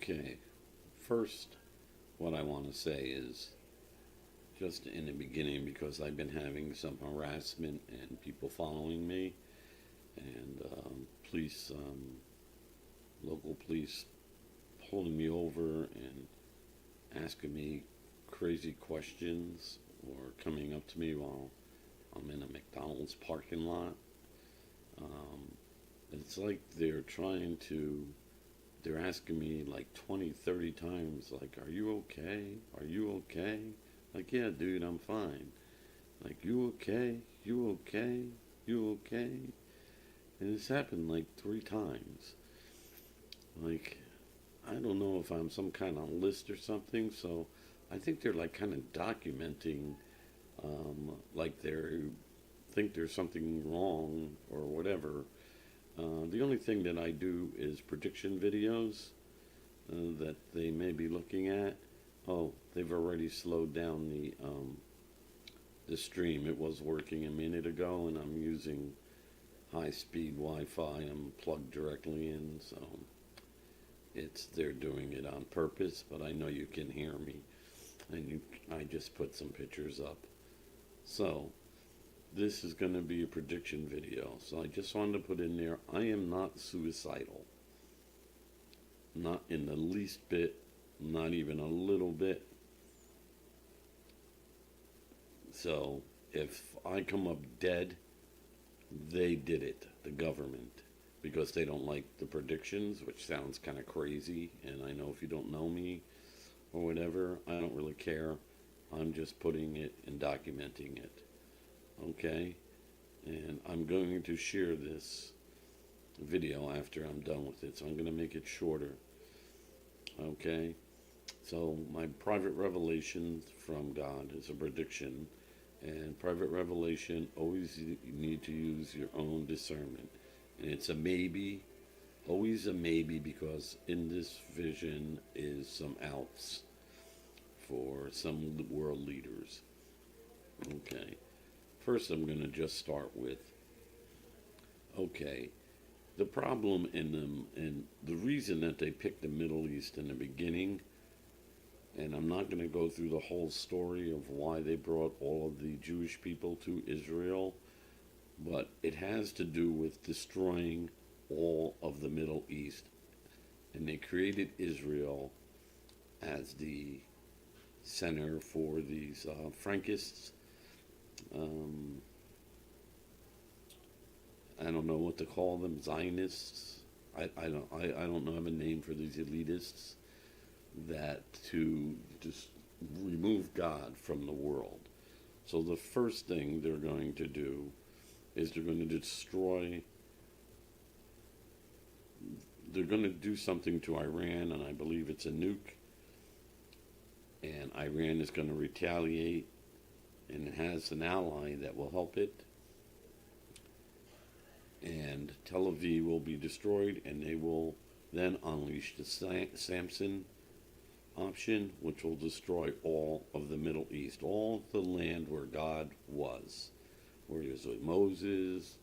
Okay, first, what I want to say is just in the beginning, because I've been having some harassment and people following me, and police, local police pulling me over and asking me crazy questions or coming up to me while I'm in a McDonald's parking lot. Um, it's like they're asking me like 20, 30 times, like, are you okay? Are you okay? Like, yeah, dude, I'm fine. Like, you okay? You okay? You okay? And it's happened like 3 times. Like, I don't know if I'm some kind of list or something, so I think they're like kind of documenting, like they think there's something wrong or whatever. The only thing that I do is prediction videos that they may be looking at. Oh, they've already slowed down the stream. It was working a minute ago, and I'm using high-speed Wi-Fi. I'm plugged directly in, so they're doing it on purpose. But I know you can hear me, and I just put some pictures up. So this is going to be a prediction video. So I just wanted to put in there, I am not suicidal. Not in the least bit, not even a little bit. So if I come up dead, they did it, the government, because they don't like the predictions, which sounds kind of crazy. And I know if you don't know me or whatever, I don't really care. I'm just putting it and documenting it. Okay? And I'm going to share this video after I'm done with it, so I'm going to make it shorter. Okay? So my private revelation from God is a prediction, and private revelation, always you need to use your own discernment. And it's a maybe, always a maybe, because in this vision is some outs for some world leaders. Okay. First, I'm going to just start with, okay, the problem in them, and the reason that they picked the Middle East in the beginning, and I'm not going to go through the whole story of why they brought all of the Jewish people to Israel, but it has to do with destroying all of the Middle East. And they created Israel as the center for these Frankists. I don't know what to call them, Zionists. I don't know, have a name for these elitists that to just remove God from the world. So the first thing they're going to do is they're going to destroy, they're going to do something to Iran, and I believe it's a nuke, and Iran is going to retaliate, and it has an ally that will help it, and Tel Aviv will be destroyed, and they will then unleash the Samson option, which will destroy all of the Middle East, all the land where God was, where he was with Moses,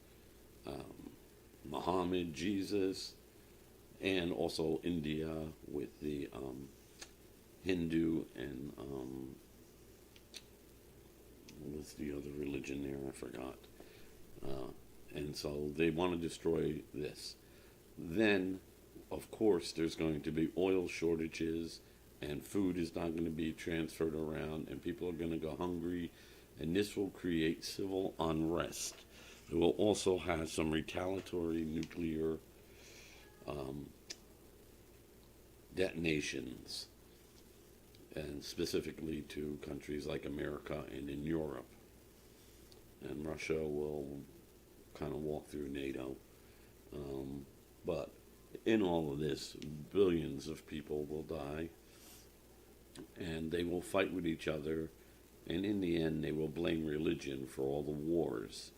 Muhammad, Jesus, and also India with the Hindu and what's the other religion there? I forgot. And so they want to destroy this. Then, of course, there's going to be oil shortages, and food is not going to be transferred around, and people are going to go hungry, and this will create civil unrest. It will also have some retaliatory nuclear detonations, and specifically to countries like America and in Europe. And Russia will kind of walk through NATO. But in all of this, billions of people will die, and they will fight with each other, and in the end, they will blame religion for all the wars.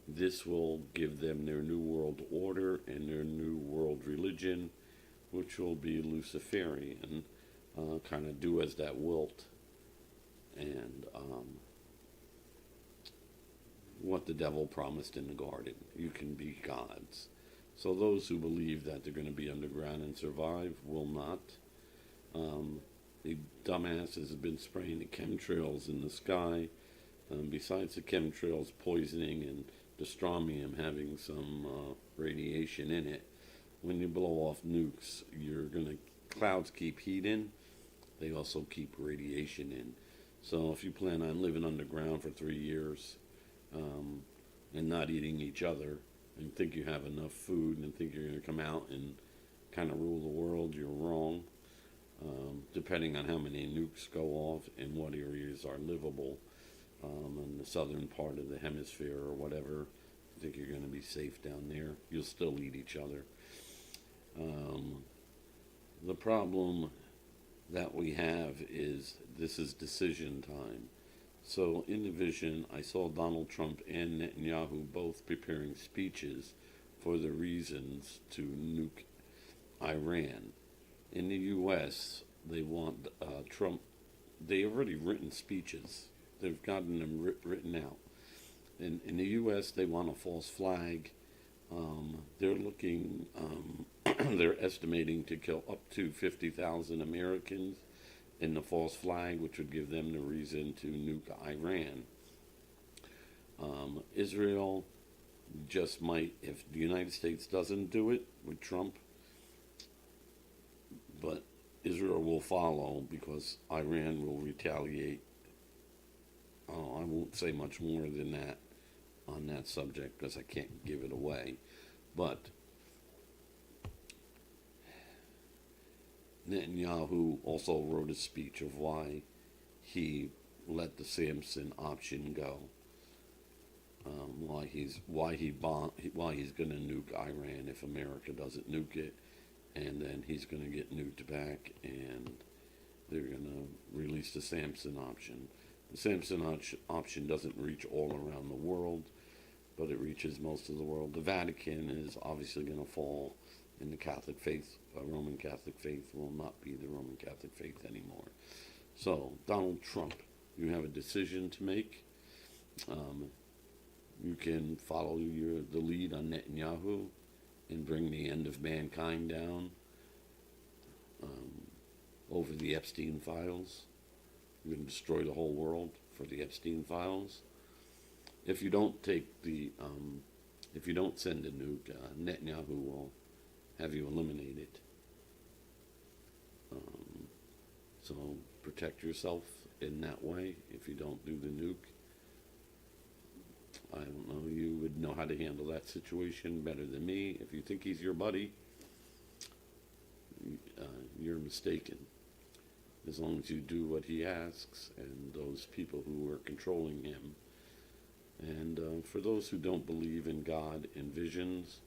This will give them their new world order and their new world religion, which will be Luciferian, kind of do as that wilt, and what the devil promised in the garden. You can be gods. So those who believe that they're going to be underground and survive will not. The dumbasses have been spraying the chemtrails in the sky. Besides the chemtrails poisoning and the strontium having some radiation in it, when you blow off nukes, clouds keep heat in. They also keep radiation in. So if you plan on living underground for 3 years and not eating each other and think you have enough food and think you're going to come out and kind of rule the world, you're wrong. Depending on how many nukes go off and what areas are livable in the southern part of the hemisphere or whatever, I think you're going to be safe down there. You'll still eat each other. The problem that we have is this is decision time. So in the vision, I saw Donald Trump and Netanyahu both preparing speeches for the reasons to nuke Iran. In the U.S., they want Trump. They already written speeches. They've gotten them written out. In the U.S., they want a false flag. They're looking. They're estimating to kill up to 50,000 Americans in the false flag, which would give them the reason to nuke Iran. Israel just might, if the United States doesn't do it with Trump, but Israel will follow because Iran will retaliate. I won't say much more than that on that subject because I can't give it away. But Netanyahu also wrote a speech of why he let the Samson option go. Why he's going to nuke Iran if America doesn't nuke it, and then he's going to get nuked back, and they're going to release the Samson option. The Samson option doesn't reach all around the world, but it reaches most of the world. The Vatican is obviously going to fall, and the Catholic faith, Roman Catholic faith, will not be the Roman Catholic faith anymore. So, Donald Trump, you have a decision to make. You can follow the lead on Netanyahu and bring the end of mankind down over the Epstein files. You can destroy the whole world for the Epstein files. If you don't if you don't send a nuke, Netanyahu will have you eliminated. So protect yourself in that way. If you don't do the nuke, I don't know, you would know how to handle that situation better than me. If you think he's your buddy, you're mistaken. As long as you do what he asks and those people who are controlling him. And for those who don't believe in God and visions,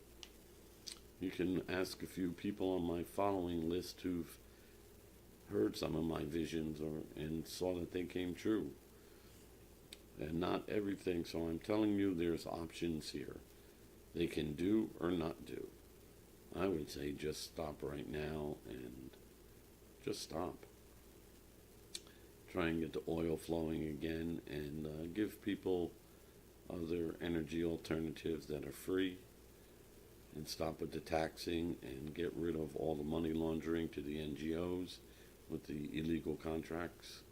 you can ask a few people on my following list who've heard some of my visions and saw that they came true. And not everything, so I'm telling you there's options here. They can do or not do. I would say just stop right now and just stop. Try and get the oil flowing again and give people other energy alternatives that are free, and stop with the taxing and get rid of all the money laundering to the NGOs with the illegal contracts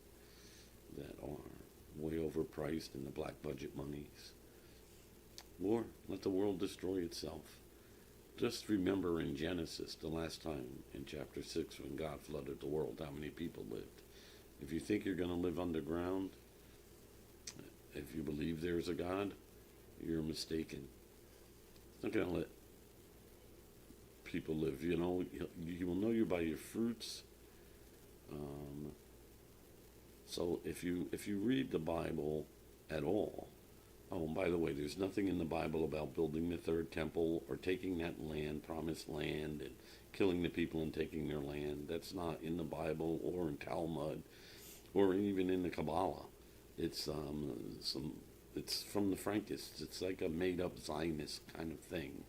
that are way overpriced in the black budget monies. Or let the world destroy itself. Just remember in Genesis, the last time in chapter 6 when God flooded the world, how many people lived. If you think you're going to live underground, if you believe there's a God, you're mistaken. It's not going to let people live. You know, you will know you by your fruits. So if you read the Bible at all, oh, and by the way, there's nothing in the Bible about building the third temple or taking that land, promised land, and killing the people and taking their land. That's not in the Bible or in Talmud or even in the Kabbalah. It's it's from the Frankists. It's like a made-up Zionist kind of thing.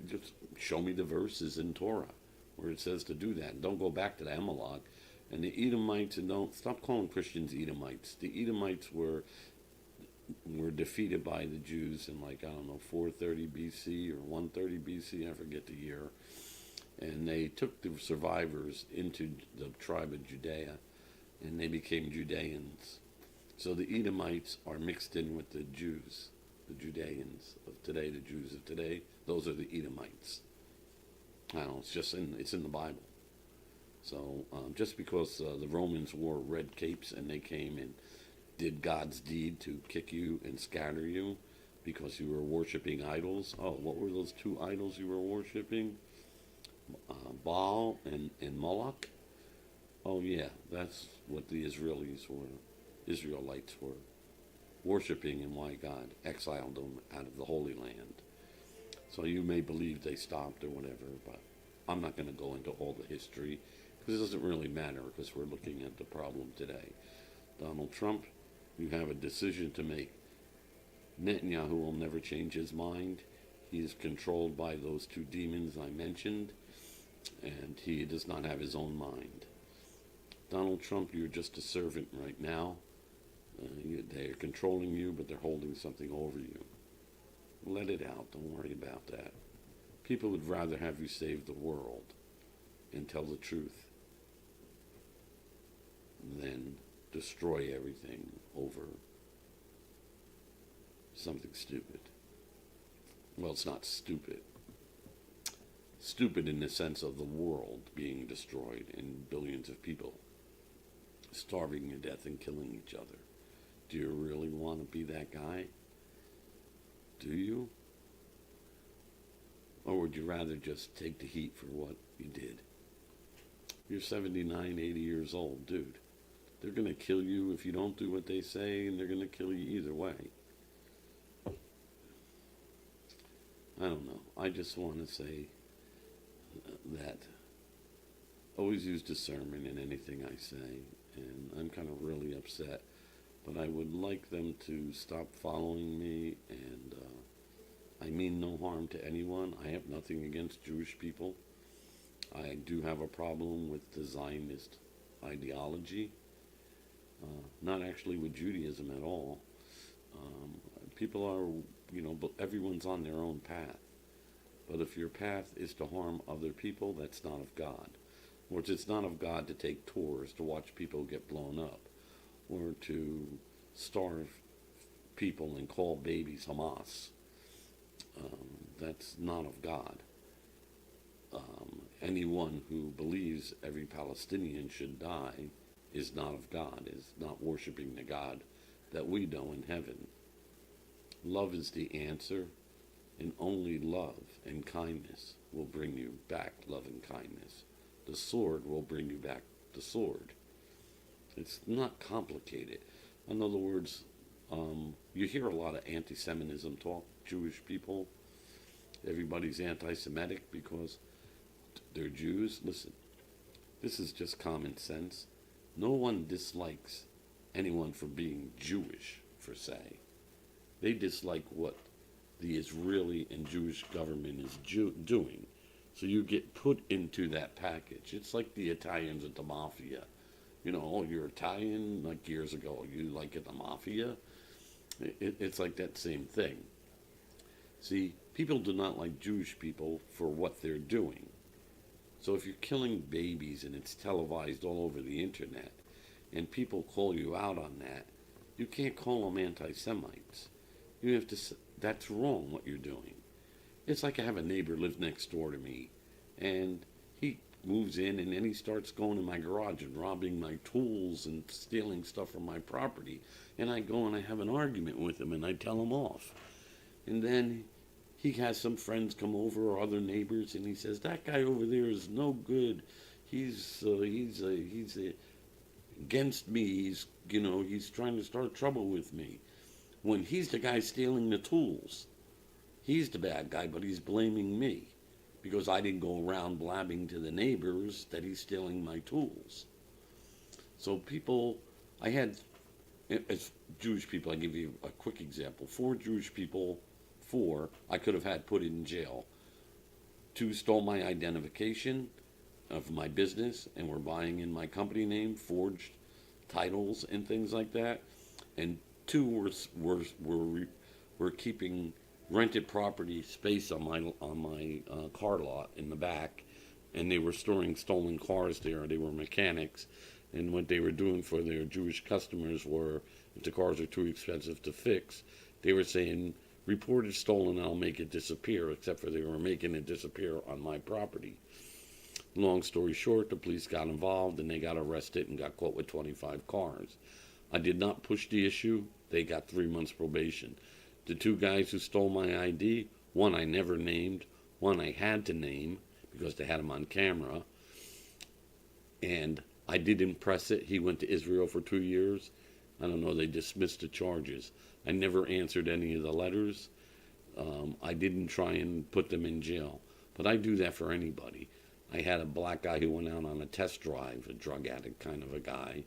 Just show me the verses in Torah where it says to do that. Don't go back to the Amalek. And the Edomites, and don't stop calling Christians Edomites. The Edomites were defeated by the Jews in 430 BC or 130 BC, I forget the year. And they took the survivors into the tribe of Judea, and they became Judeans. So the Edomites are mixed in with the Jews, the Judeans of today, the Jews of today. Those are the Edomites. I don't know, it's in the Bible. So just because the Romans wore red capes and they came and did God's deed to kick you and scatter you because you were worshiping idols. Oh, what were those two idols you were worshiping? Baal and Moloch. Oh yeah, that's what the Israelites were worshiping, and why God exiled them out of the Holy Land. So you may believe they stopped or whatever, but I'm not going to go into all the history because it doesn't really matter, because we're looking at the problem today. Donald Trump, you have a decision to make. Netanyahu will never change his mind. He is controlled by those two demons I mentioned, and he does not have his own mind. Donald Trump, you're just a servant right now. They're controlling you, but they're holding something over you. Let it out. Don't worry about that. People would rather have you save the world and tell the truth than destroy everything over something stupid. Well, it's not stupid. Stupid in the sense of the world being destroyed and billions of people starving to death and killing each other. Do you really want to be that guy? Do you? Or would you rather just take the heat for what you did? You're 79, 80 years old, dude. They're going to kill you if you don't do what they say, and they're going to kill you either way. I don't know. I just want to say that always use discernment in anything I say, and I'm kind of really upset, but I would like them to stop following me, and I mean no harm to anyone. I have nothing against Jewish people. I do have a problem with the Zionist ideology, not actually with Judaism at all. People are, but everyone's on their own path. But if your path is to harm other people, that's not of God. Or it's not of God to take tours to watch people get blown up, or to starve people and call babies Hamas. That's not of God. Anyone who believes every Palestinian should die is not of God, is not worshiping the God that we know in heaven. Love is the answer, and only love and kindness will bring you back love and kindness. The sword will bring you back the sword. It's not complicated. In other words, you hear a lot of anti-Semitism talk, Jewish people. Everybody's anti-Semitic because they're Jews. Listen, this is just common sense. No one dislikes anyone for being Jewish, per se. They dislike what the Israeli and Jewish government is doing. So you get put into that package. It's like the Italians at the mafia. Oh, you're Italian, like years ago, you like at the mafia. It's like that same thing. See, people do not like Jewish people for what they're doing. So if you're killing babies and it's televised all over the internet, and people call you out on that, you can't call them anti-Semites. You have to say, that's wrong what you're doing. It's like I have a neighbor live next door to me, and he moves in and then he starts going in my garage and robbing my tools and stealing stuff from my property. And I go and I have an argument with him and I tell him off. And then he has some friends come over or other neighbors, and he says, that guy over there is no good. He's against me. He's trying to start trouble with me. When he's the guy stealing the tools. He's the bad guy, but he's blaming me because I didn't go around blabbing to the neighbors that he's stealing my tools. So as Jewish people, I give you a quick example. 4 Jewish people, I could have had put in jail. 2 stole my identification of my business and were buying in my company name, forged titles and things like that. And 2 were keeping rented property space on my car lot in the back, and they were storing stolen cars there. They were mechanics, and what they were doing for their Jewish customers were, if the cars are too expensive to fix, they were saying, report it stolen, I'll make it disappear, except for they were making it disappear on my property. Long story short, the police got involved, and they got arrested and got caught with 25 cars. I did not push the issue. They got 3 months probation. The 2 guys who stole my ID, one I never named, one I had to name because they had him on camera, and I didn't press it. He went to Israel for 2 years. I don't know, they dismissed the charges. I never answered any of the letters. I didn't try and put them in jail, but I do that for anybody. I had a black guy who went out on a test drive, a drug addict kind of a guy.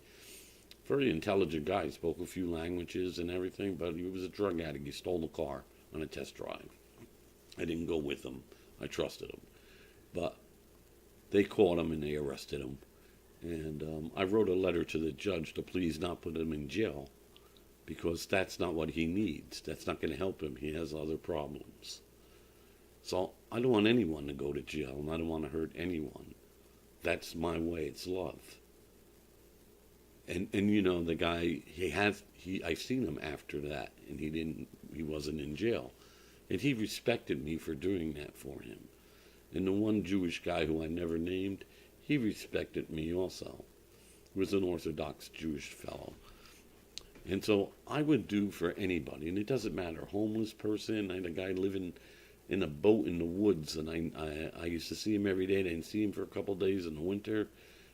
Very intelligent guy, he spoke a few languages and everything, but he was a drug addict. He stole the car on a test drive. I didn't go with him. I trusted him. But they caught him and they arrested him. And I wrote a letter to the judge to please not put him in jail, because that's not what he needs. That's not going to help him. He has other problems. So I don't want anyone to go to jail, and I don't want to hurt anyone. That's my way. It's love. And you know, the guy, I've seen him after that, and he wasn't in jail. And he respected me for doing that for him. And the one Jewish guy who I never named, he respected me also. He was an Orthodox Jewish fellow. And so I would do for anybody, and it doesn't matter, homeless person. I had a guy living in a boat in the woods, and I used to see him every day. I didn't see him for a couple of days in the winter.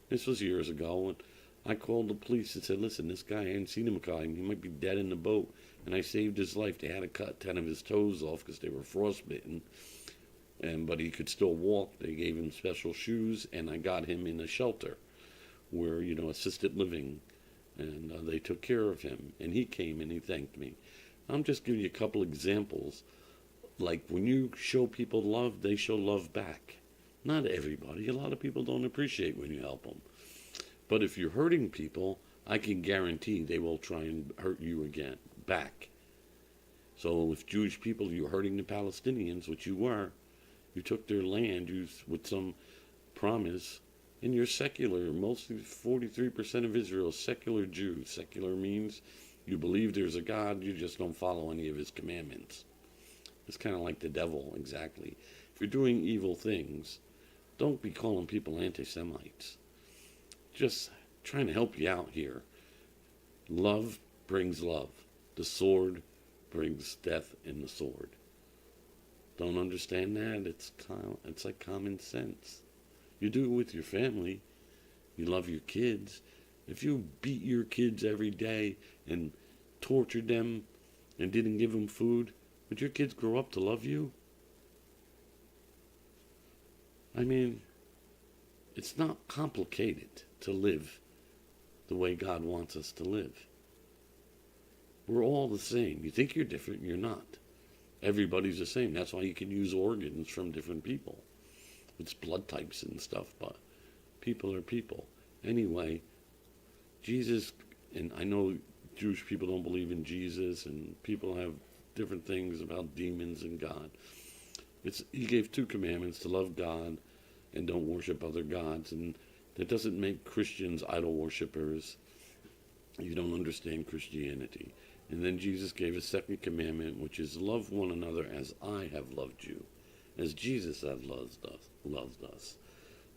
This was years ago, and I called the police and said, listen, this guy, I hadn't seen him a time. He might be dead in the boat. And I saved his life. They had to cut 10 of his toes off because they were frostbitten. But he could still walk. They gave him special shoes, and I got him in a shelter where, assisted living. And they took care of him. And he came and he thanked me. I'm just giving you a couple examples. Like when you show people love, they show love back. Not everybody. A lot of people don't appreciate when you help them. But if you're hurting people, I can guarantee they will try and hurt you again, back. So if Jewish people, you're hurting the Palestinians, which you were, you took their land with some promise, and you're secular. Mostly 43% of Israel is secular Jews. Secular means you believe there's a God, you just don't follow any of his commandments. It's kind of like the devil, exactly. If you're doing evil things, don't be calling people anti-Semites. Just trying to help you out here. Love brings love. The sword brings death in the sword. Don't understand that? It's like common sense. You do it with your family. You love your kids. If you beat your kids every day and tortured them and didn't give them food, would your kids grow up to love you? I mean, it's not complicated to live the way God wants us to live. We're all the same. You think you're different, you're not. Everybody's the same. That's why you can use organs from different people. It's blood types and stuff, but people are people. Anyway, Jesus, and I know Jewish people don't believe in Jesus, and people have different things about demons and God. He gave 2 commandments: to love God and don't worship other gods. And that doesn't make Christians idol worshippers. You don't understand Christianity. And then Jesus gave a 2nd commandment, which is love one another as I have loved you, as Jesus has loved us.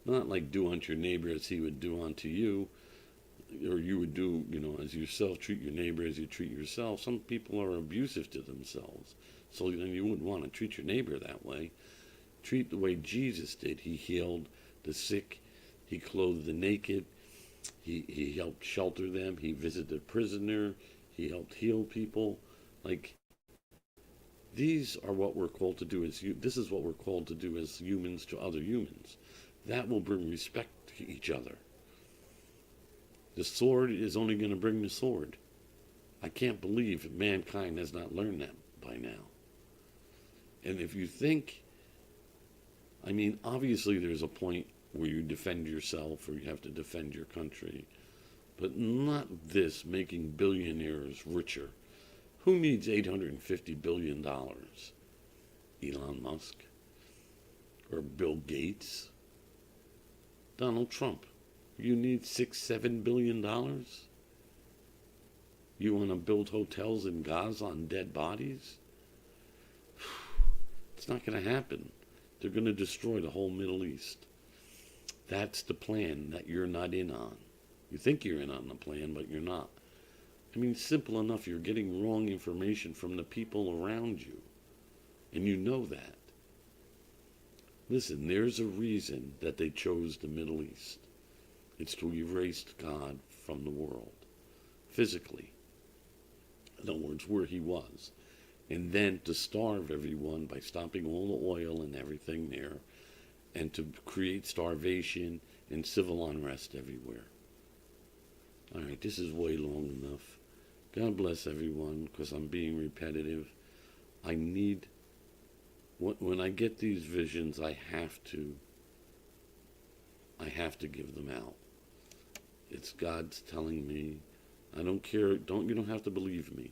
Not like do unto your neighbor as he would do unto you, or you would do, as yourself, treat your neighbor as you treat yourself. Some people are abusive to themselves. So then you wouldn't want to treat your neighbor that way. Treat the way Jesus did. He healed the sick. He clothed the naked. He helped shelter them. He visited the prisoner. He helped heal people. Like, these are what we're called to do this is what we're called to do as humans to other humans. That will bring respect to each other. The sword is only going to bring the sword. I can't believe mankind has not learned that by now. And if you think, obviously there's a point where you defend yourself or you have to defend your country, but not this making billionaires richer. Who needs $850 billion? Elon Musk? Or Bill Gates? Donald Trump, you need $6-7 billion? You want to build hotels in Gaza on dead bodies? It's not going to happen. They're going to destroy the whole Middle East. That's the plan that you're not in on. You think you're in on the plan, but you're not. I mean, simple enough. You're getting wrong information from the people around you. And you know that. Listen, there's a reason that they chose the Middle East. It's to erase God from the world, physically. In other words, where he was. And then to starve everyone by stopping all the oil and everything there, and to create starvation and civil unrest everywhere. All right, this is way long enough. God bless everyone, because I'm being repetitive. I need, when I get these visions, I have to give them out. It's God's telling me. I don't care. You don't have to believe me.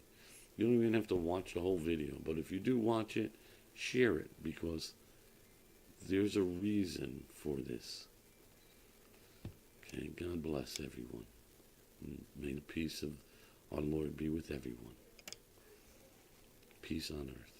You don't even have to watch the whole video. But if you do watch it, share it, because there's a reason for this. Okay, God bless everyone. And may the peace of our Lord be with everyone. Peace on earth.